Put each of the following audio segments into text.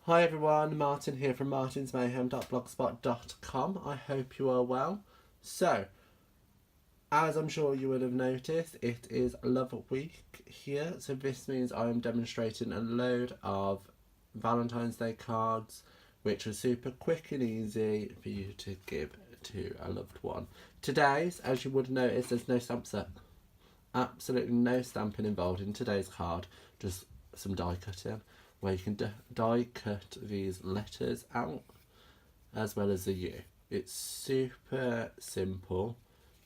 Hi everyone, Martin here from martinsmayhem.blogspot.com. I hope you are well. So, as I'm sure you would have noticed, it is Love Week here. So this means I am demonstrating a load of Valentine's Day cards, which are super quick and easy for you to give to a loved one. Today's, as you would notice, there's no stamp set. Absolutely no stamping involved in today's card, just some die cutting, where you can die cut these letters out as well as the U. It's super simple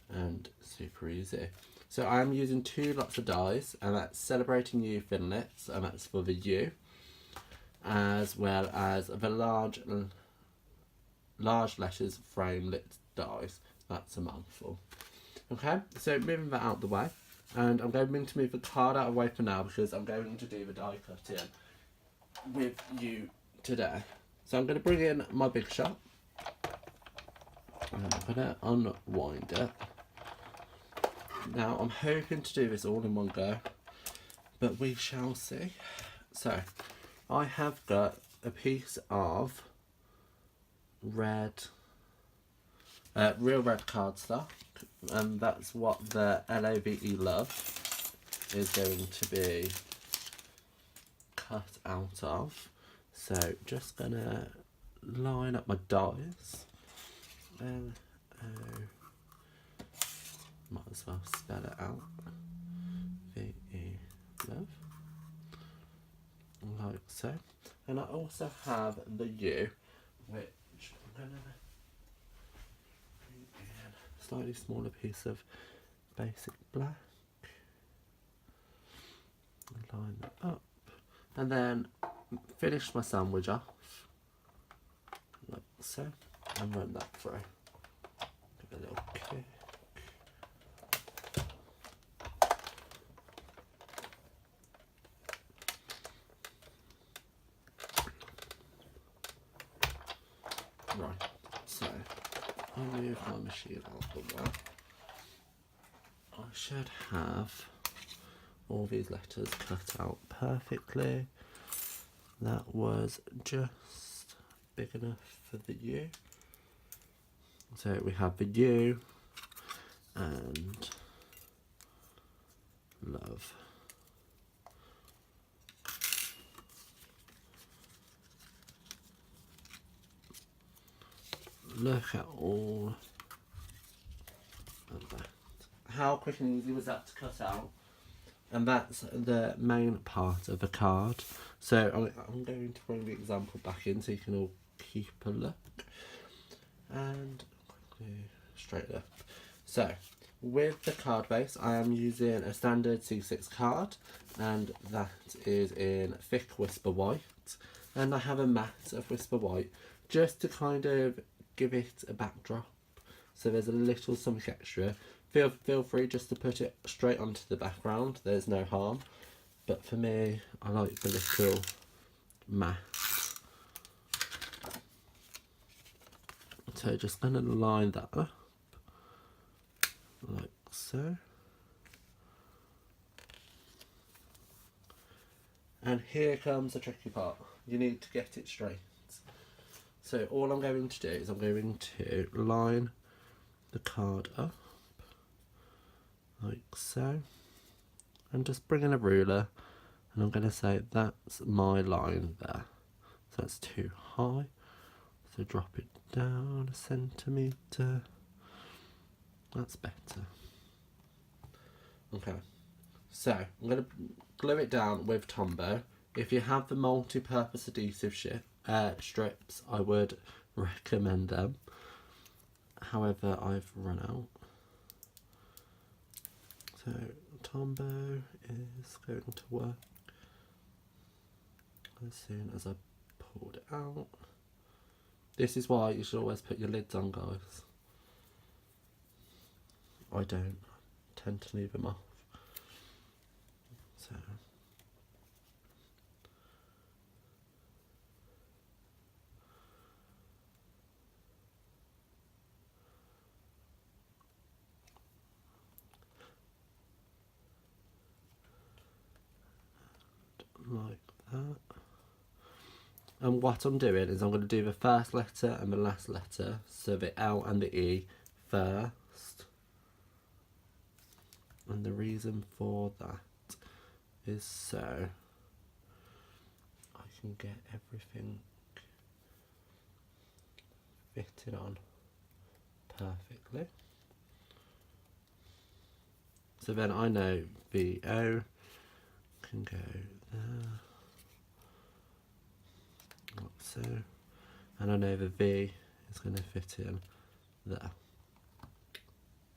and super easy. So I'm using 2 lots of dies, and that's Celebrating You Thinlits, and that's for the U, as well as the large letters Framelits dies. That's a mouthful. Okay, so moving that out the way, and I'm going to move the card out of the way for now because I'm going to do the die cutting with you today. So I'm going to bring in my big shot, and I'm going to unwind it. Now I'm hoping to do this all in one go, but we shall see. So I have got a piece of red, real red cardstock, and that's what the LOVE Love is going to be cut out of. So just gonna line up my dies. Might as well spell it out. VE Love, like so. And I also have the U, which I'm gonna bring in a slightly smaller piece of basic black. Line that up, and then finish my sandwich off like so, and run that through. Give it a little kick. Right, so I'll move my machine out the way. I should have all these letters cut out perfectly. That was just big enough for the U. So we have the U and love. Look at all of that. How quick and easy was that to cut out? And that's the main part of the card. So I'm going to bring the example back in so you can all keep a look. And quickly straight up. So with the card base, I am using a standard C6 card, and that is in thick Whisper White. And I have a matte of Whisper White just to kind of give it a backdrop. So there's a little something extra. Feel free just to put it straight onto the background, there's no harm. But for me, I like the little matte. So just going to line that up, like so. And here comes the tricky part. You need to get it straight. So all I'm going to do is I'm going to line the card up, like so, and just bring in a ruler, and I'm going to say that's my line there. So that's too high, so drop it down a centimetre. That's better. Okay, so I'm going to glue it down with Tombow. If you have the multi-purpose adhesive strips, I would recommend them. However, I've run out. So Tombow is going to work as soon as I pulled it out. This is why you should always put your lids on, guys. I don't. I tend to leave them off. So like that. And what I'm doing is I'm going to do the first letter and the last letter, so the L and the E first. And the reason for that is so I can get everything fitted on perfectly. So then I know the O can go there, like so, and I know the V is going to fit in there.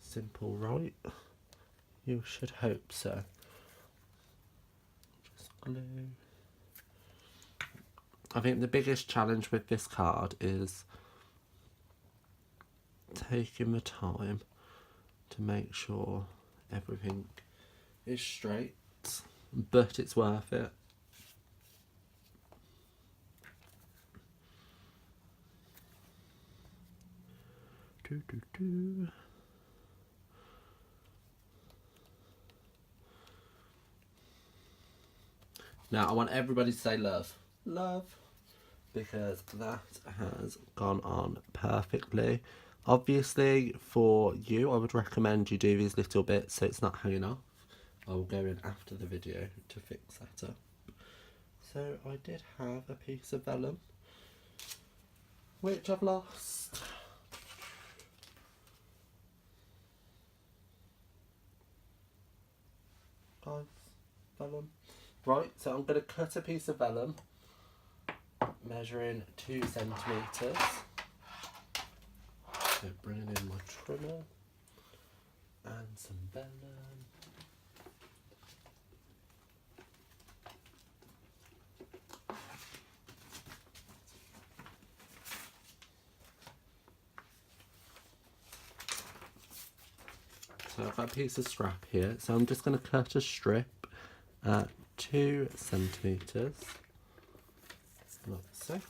Simple, right? You should hope so. Just glue. I think the biggest challenge with this card is taking the time to make sure everything is straight, but it's worth it. Now I want everybody to say love. Love. Because that has gone on perfectly. Obviously, for you, I would recommend you do these little bits so it's not hanging off. I will go in after the video to fix that up. So I did have a piece of vellum, which I've lost. Guys, vellum. Right, so I'm going to cut a piece of vellum, measuring 2 centimetres. So bringing in my trimmer and some vellum. So I've got a piece of scrap here, so I'm just going to cut a strip at 2 centimetres, like so.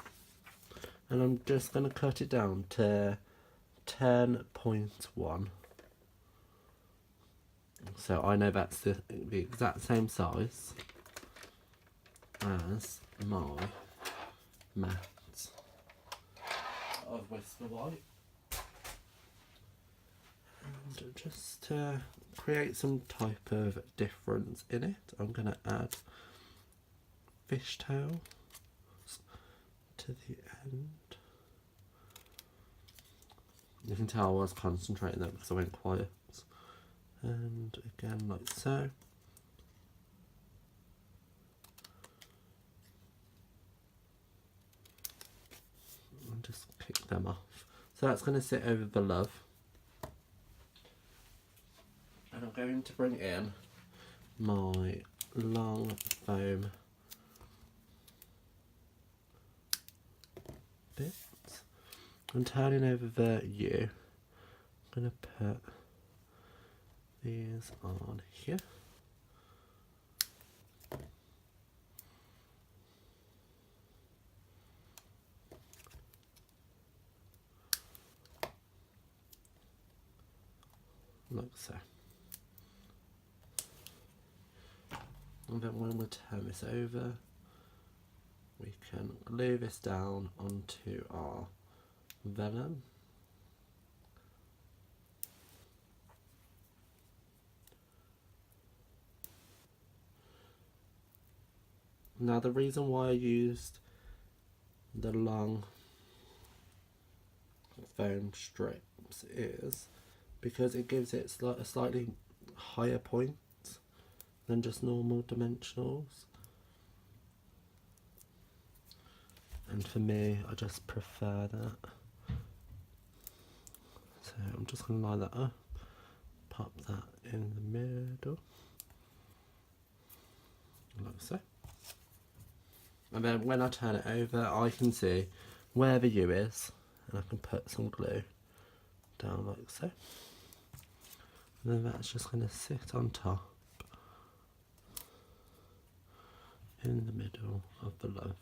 And I'm just going to cut it down to 10.1. So I know that's the exact same size as my mat of Whisper White. And just to create some type of difference in it, I'm going to add fishtails to the end. You can tell I was concentrating there because I went quiet. And again, like so. And just kick them off. So that's going to sit over the love. And I'm going to bring in my long foam bit. I'm turning over the U. I'm going to put these on here. Like so. And then when we turn this over, we can glue this down onto our vellum. Now the reason why I used the long foam strips is because it gives it a slightly higher point than just normal dimensionals. And for me, I just prefer that. So I'm just going to line that up, pop that in the middle, like so. And then when I turn it over, I can see where the U is, and I can put some glue down like so. And then that's just going to sit on top in the middle of the love.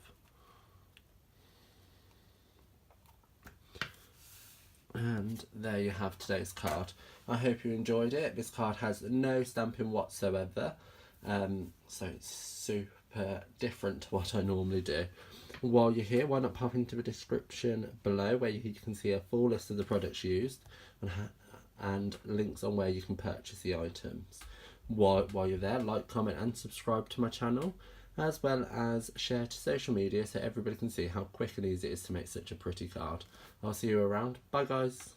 And there you have today's card. I hope you enjoyed it. This card has no stamping whatsoever, so it's super different to what I normally do. while you're here, why not pop into the description below where you can see a full list of the products used and links on where you can purchase the items. While you're there, like, comment and subscribe to my channel, as well as share to social media so everybody can see how quick and easy it is to make such a pretty card. I'll see you around. Bye guys.